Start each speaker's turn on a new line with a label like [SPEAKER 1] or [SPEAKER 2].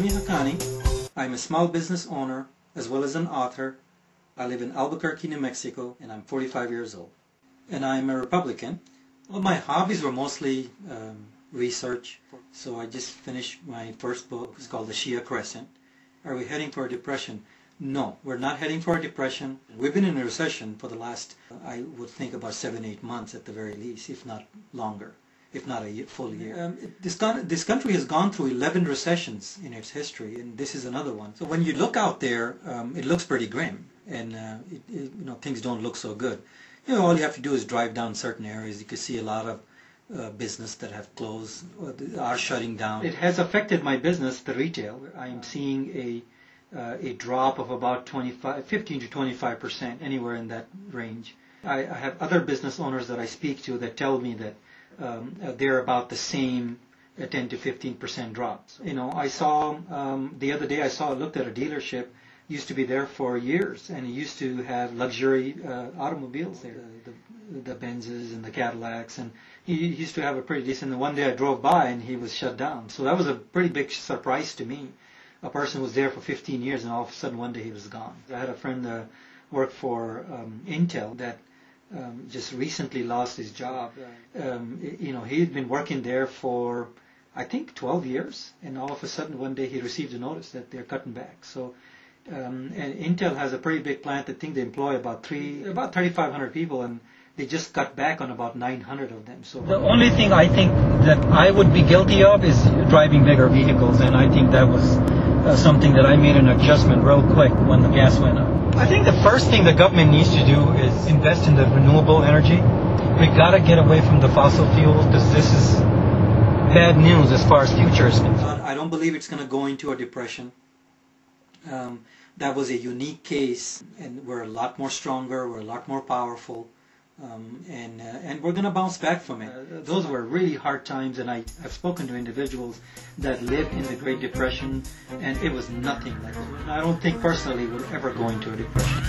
[SPEAKER 1] Jamai Haquani. I'm a small business owner as well as an author. I live in Albuquerque, New Mexico, and I'm 45 years old. And I'm a Republican. Well, my hobbies were mostly research. So I just finished my first book. It's called The Shia Crescent. Are we heading for a depression? No, we're not heading for a depression. We've been in a recession for the last, I would think, about 7-8 months at the very least, if not longer, if not a full year. This country has gone through 11 recessions in its history, and this is another one. So when you look out there, it looks pretty grim, and things don't look so good. All you have to do is drive down certain areas. You can see a lot of business that have closed or are shutting down. It has affected my business, the retail. I am seeing a drop of about 15 to 25%, anywhere in that range. I have other business owners that I speak to that tell me that they're about the same 10 to 15% drops. I saw the other day, looked at a dealership, used to be there for years, and it used to have luxury automobiles there, the Benzes and the Cadillacs, and he used to have a pretty decent. And one day I drove by and he was shut down. So that was a pretty big surprise to me. A person was there for 15 years and all of a sudden one day he was gone. I had a friend that worked for Intel that just recently lost his job. He had been working there for, I think, 12 years, and all of a sudden one day he received a notice that they're cutting back. So, and Intel has a pretty big plant. I think they employ about 3,500 people, and they just cut back on about 900 of them. So the only thing I think that I would be guilty of is driving bigger vehicles, and I think that was something that I made an adjustment real quick when the gas went up. I think the first thing the government needs to do is invest in the renewable energy. We got to get away from the fossil fuels because this is bad news as far as future is concerned. I don't believe it's going to go into a depression. That was a unique case, and we're a lot more stronger, we're a lot more powerful. And we're going to bounce back from it. Those were really hard times, and I've spoken to individuals that lived in the Great Depression, and it was nothing like it. I don't think personally we're ever going to a depression.